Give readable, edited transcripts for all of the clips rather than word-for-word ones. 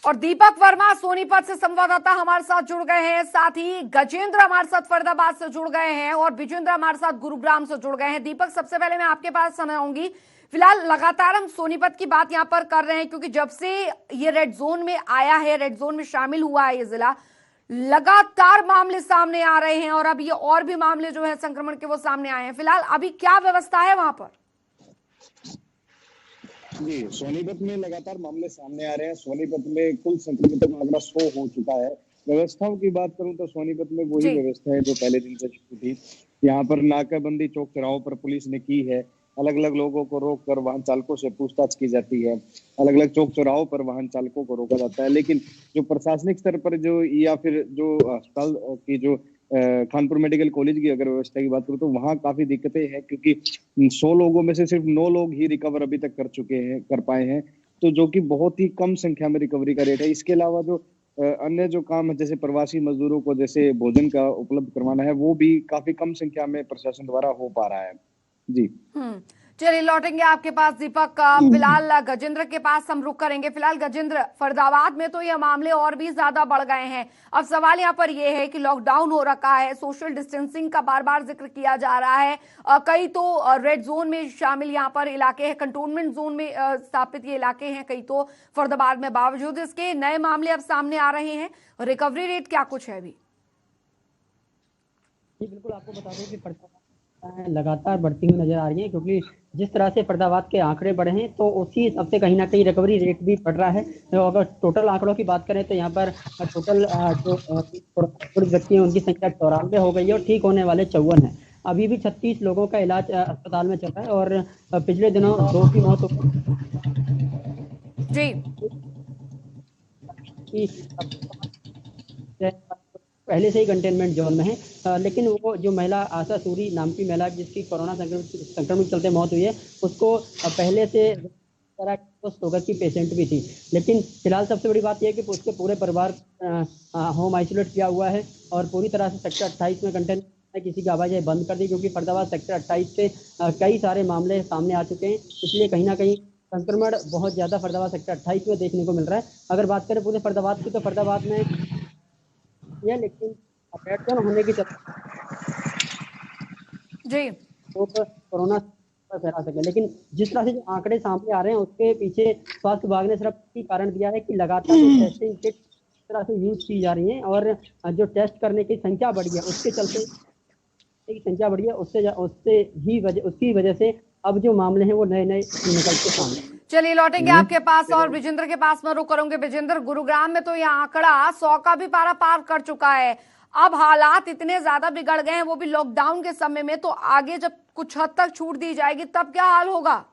और दीपक वर्मा सोनीपत से संवाददाता हमारे साथ जुड़ गए हैं, साथ ही गजेंद्र हमारे साथ फरीदाबाद से जुड़ गए हैं और विजेंद्र हमारे साथ गुरुग्राम से जुड़ गए हैं। दीपक, सबसे पहले मैं आपके पास समय आऊंगी। फिलहाल लगातार हम सोनीपत की बात यहां पर कर रहे हैं क्योंकि जब से ये रेड जोन में आया है, रेड जोन में शामिल हुआ है ये जिला, लगातार मामले सामने आ रहे हैं और अब ये और भी मामले जो है संक्रमण के वो सामने आए हैं। फिलहाल अभी क्या व्यवस्था है वहां पर? जी, सोनीपत में लगातार मामले सामने आ रहे हैं। सोनीपत में कुल संक्रमितों का आंकड़ा 100 हो चुका है। व्यवस्थाओं की बात करूं तो सोनीपत में वही व्यवस्था है जो पहले दिन से शुरू थी। यहाँ पर नाकाबंदी चौक चौराहों पर पुलिस ने की है। अलग अलग लोगों को रोक कर वाहन चालकों से पूछताछ की जाती है। अलग अलग चौक चौराहों पर वाहन चालकों को रोका जाता है। लेकिन जो प्रशासनिक स्तर पर जो या फिर जो अस्पताल की जो कानपुर मेडिकल कॉलेज की अगर व्यवस्था की बात करूं तो वहां काफी दिक्कतें हैं क्योंकि 100 लोगों में से सिर्फ 9 लोग ही रिकवर अभी तक कर पाए हैं। तो जो कि बहुत ही कम संख्या में रिकवरी का रेट है। इसके अलावा जो अन्य जो काम है जैसे प्रवासी मजदूरों को जैसे भोजन का उपलब्ध करवाना है वो भी काफी कम संख्या में प्रशासन द्वारा हो पा रहा है। जी, चलिए लौटेंगे आपके पास दीपक का। फिलहाल गजेंद्र के पास हम रुक करेंगे। फिलहाल गजेंद्र, फरीदाबाद में तो ये मामले और भी ज्यादा बढ़ गए हैं। अब सवाल यहाँ पर ये है कि लॉकडाउन हो रखा है, सोशल डिस्टेंसिंग का बार बार जिक्र किया जा रहा है। कई तो रेड जोन में शामिल यहाँ पर इलाके हैं, कंटोनमेंट जोन में स्थापित ये इलाके हैं कई तो फरीदाबाद में। बावजूद इसके नए मामले अब सामने आ रहे हैं। रिकवरी रेट क्या कुछ है अभी? जी बिल्कुल, आपको बता दें कि लगातार बढ़ती हुई नजर आ रही है क्योंकि जिस तरह से फरीदाबाद के आंकड़े बढ़े हैं तो उसी हिसाब से कहीं ना कहीं रिकवरी रेट भी बढ़ रहा है। तो अगर टोटल आंकड़ों की बात करें तो यहाँ पर टोटल जो व्यक्ति हैं उनकी संख्या 94 हो गई है और ठीक होने वाले 54 हैं। अभी भी 36 लोगों का इलाज अस्पताल में चल रहा है और पिछले दिनों 2 की मौत जी पहले से ही कंटेनमेंट जोन में है। लेकिन वो जो महिला आशा सूरी नाम की महिला जिसकी कोरोना संक्रमित चलते मौत हुई है उसको पहले से शुगर की पेशेंट भी थी। लेकिन फिलहाल सबसे बड़ी बात यह है कि उसके पूरे परिवार होम आइसोलेट किया हुआ है और पूरी तरह से सेक्टर 28 में कंटेनमेंट किसी की आवाजाही बंद कर दी क्योंकि फरीदाबाद सेक्टर 28 से कई सारे मामले सामने आ चुके हैं। इसलिए कहीं ना कहीं संक्रमण बहुत ज्यादा फरीदाबाद सेक्टर 28 में देखने को मिल रहा है। अगर बात करें पूरे फरीदाबाद की तो फरीदाबाद में लेकिन पर्यटन होने की जी तो कोरोना फैला सके। लेकिन जिस तरह से जो आंकड़े सामने आ रहे हैं उसके पीछे स्वास्थ्य विभाग ने सिर्फ ही कारण दिया है कि लगातार टेस्टिंग किट इस तरह से यूज की जा रही है और जो टेस्ट करने की संख्या बढ़ी है उसके चलते संख्या बढ़ी है उसकी वजह से अब जो मामले हैं वो नए नए निकलते सामने। चलिए लौटेंगे आपके पास और विजेंद्र के पास में रुक करूंगे। विजेंद्र, गुरुग्राम में तो यह आंकड़ा 100 का भी पारा पार कर चुका है। अब हालात इतने ज्यादा बिगड़ गए हैं, वो भी लॉकडाउन के समय में, तो आगे जब कुछ हद तक छूट दी जाएगी तब क्या हाल होगा?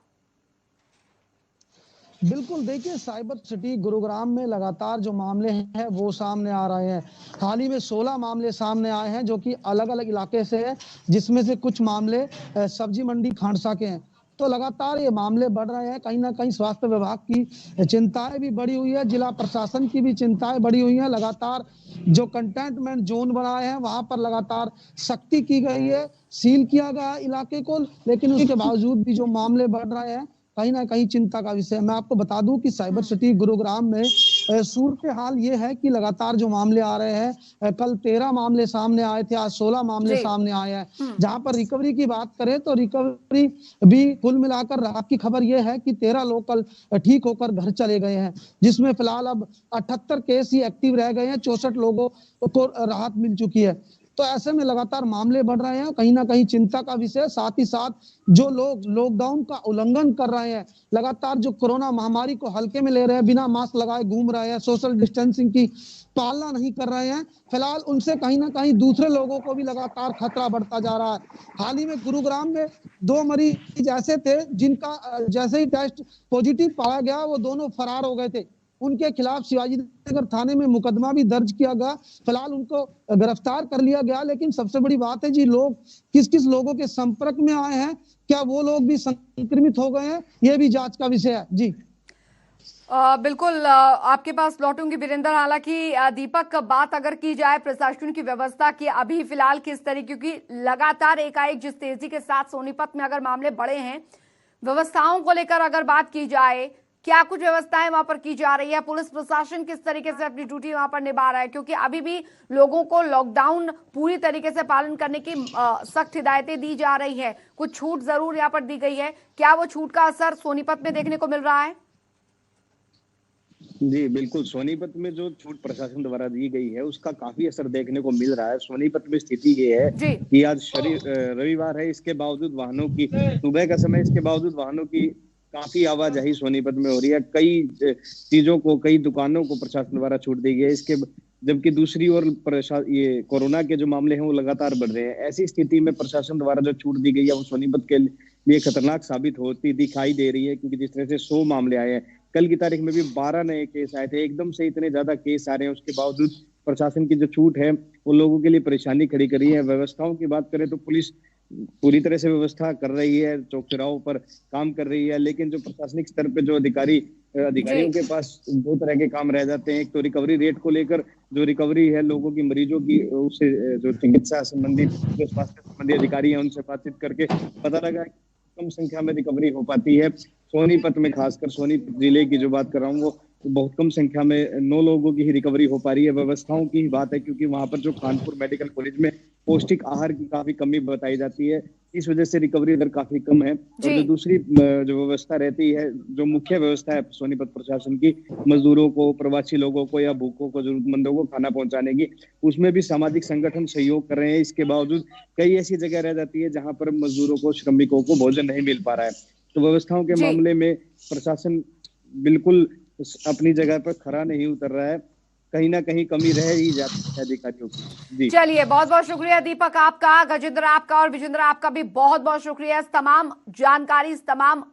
बिल्कुल, देखिए साइबर सिटी गुरुग्राम में लगातार जो मामले हैं वो सामने आ रहे हैं। हाल ही में 16 मामले सामने आए हैं जो कि अलग अलग इलाके से है, जिसमें से कुछ मामले सब्जी मंडी खांडसा के हैं। तो लगातार ये मामले बढ़ रहे हैं। कहीं ना कहीं स्वास्थ्य विभाग की चिंताएं भी बढ़ी हुई है, जिला प्रशासन की भी चिंताएं बढ़ी हुई हैं। लगातार जो कंटेनमेंट जोन बनाए हैं वहां पर लगातार सख्ती की गई है, सील किया गया इलाके को। लेकिन उसके बावजूद भी जो मामले बढ़ रहे हैं कहीं ना कहीं चिंता का विषय है। मैं आपको बता दूं कि साइबर सिटी गुरुग्राम में सूरत हाल ये है कि लगातार जो मामले आ रहे हैं, कल 13 मामले सामने आए थे, आज 16 मामले सामने आए हैं। जहां पर रिकवरी की बात करें तो रिकवरी भी कुल मिलाकर राहत की खबर ये है कि 13 लोग कल ठीक होकर घर चले गए हैं, जिसमें फिलहाल अब 78 केस ही एक्टिव रह गए हैं, 64 लोगों को राहत मिल चुकी है। तो ऐसे में लगातार मामले बढ़ रहे हैं, कहीं ना कहीं चिंता का विषय। साथ ही साथ जो लोग लॉकडाउन का उल्लंघन कर रहे हैं, लगातार जो कोरोना महामारी को हल्के में ले रहे हैं, बिना मास्क लगाए घूम रहे हैं, सोशल डिस्टेंसिंग की पालना नहीं कर रहे हैं, फिलहाल उनसे कहीं ना कहीं दूसरे लोगों को भी लगातार खतरा बढ़ता जा रहा है। हाल ही में गुरुग्राम में 2 मरीज ऐसे थे जिनका जैसे ही टेस्ट पॉजिटिव पाया गया वो दोनों फरार हो गए थे। उनके खिलाफ शिवाजी नगर थाने में मुकदमा भी दर्ज किया गया, फिलहाल उनको गिरफ्तार कर लिया गया। लेकिन सबसे बड़ी बात है जी, लोग किस किस लोगों के संपर्क में आए हैं, क्या वो लोग भी संक्रमित हो गए हैं, ये भी जांच का विषय है जी। बिल्कुल आपके पास लौटूंगी वीरेंद्र। हालांकि दीपक, बात अगर की जाए प्रशासन की व्यवस्था की अभी फिलहाल किस तरह, क्योंकि लगातार एकाएक जिस तेजी के साथ सोनीपत में अगर मामले बढ़े हैं, व्यवस्थाओं को लेकर अगर बात की जाए क्या कुछ व्यवस्थाएं वहां पर की जा रही है, पुलिस प्रशासन किस तरीके से अपनी ड्यूटी वहां पर निभा रहा है, क्योंकि अभी भी लोगों को लॉकडाउन पूरी तरीके से पालन करने की सख्त हिदायतें दी जा रही है, कुछ छूट जरूर यहाँ पर दी गई है, क्या वो छूट का असर सोनीपत में देखने को मिल रहा है? जी बिल्कुल, सोनीपत में जो छूट प्रशासन द्वारा दी गई है उसका काफी असर देखने को मिल रहा है। सोनीपत में स्थिति ये है जी कि आज रविवार है, इसके बावजूद वाहनों की सुबह का समय, इसके बावजूद वाहनों की काफी आवाजाही सोनीपत में हो रही है। कई चीजों को, कई दुकानों को प्रशासन द्वारा छूट दी गई है। इसके जबकि दूसरी ओर ये कोरोना के जो मामले हैं वो लगातार बढ़ रहे हैं। ऐसी स्थिति में प्रशासन द्वारा जो छूट दी गई है वो सोनीपत के लिए खतरनाक साबित होती दिखाई दे रही है, क्योंकि जिस तरह से 100 मामले आए हैं, कल की तारीख में भी 12 नए केस आए थे, एकदम से इतने ज्यादा केस आ रहे हैं, उसके बावजूद प्रशासन की जो छूट है वो लोगों के लिए परेशानी खड़ी कर रही है। व्यवस्थाओं की बात करें तो पुलिस पूरी तरह से व्यवस्था कर रही है, चौक चौराहों पर काम कर रही है, लेकिन जो प्रशासनिक स्तर पे जो अधिकारियों के पास दो तरह के काम रह जाते हैं। एक तो रिकवरी रेट को लेकर, जो रिकवरी है लोगों की, मरीजों की, उससे जो चिकित्सा संबंधित, जो स्वास्थ्य संबंधी अधिकारी हैं उनसे बातचीत करके पता लगा कि कम संख्या में रिकवरी हो पाती है। सोनीपत में, खासकर सोनीपत जिले की जो बात कर रहा हूँ, वो बहुत कम संख्या में 9 लोगों की ही रिकवरी हो पा रही है। व्यवस्थाओं की ही बात है, क्योंकि वहां पर जो कानपुर मेडिकल कॉलेज में पौष्टिक आहार की काफी कमी बताई जाती है, इस वजह से रिकवरी दर काफी कम है। और जो दूसरी जो व्यवस्था रहती है, जो मुख्य व्यवस्था है सोनीपत प्रशासन की, मजदूरों को, प्रवासी लोगों को या भूखों को, जरूरतमंदों को खाना पहुंचाने की, उसमें भी सामाजिक संगठन सहयोग कर रहे हैं। इसके बावजूद कई ऐसी जगह रह जाती है जहां पर मजदूरों को, श्रमिकों को भोजन नहीं मिल पा रहा है। तो व्यवस्थाओं के मामले में प्रशासन बिल्कुल अपनी जगह पर खरा नहीं उतर रहा है, कहीं ना कहीं कमी रह ही जाती है अधिकारियों की। जी चलिए, बहुत बहुत शुक्रिया दीपक आपका, गजेंद्र आपका और विजेंद्र आपका भी बहुत बहुत शुक्रिया इस तमाम जानकारी, इस तमाम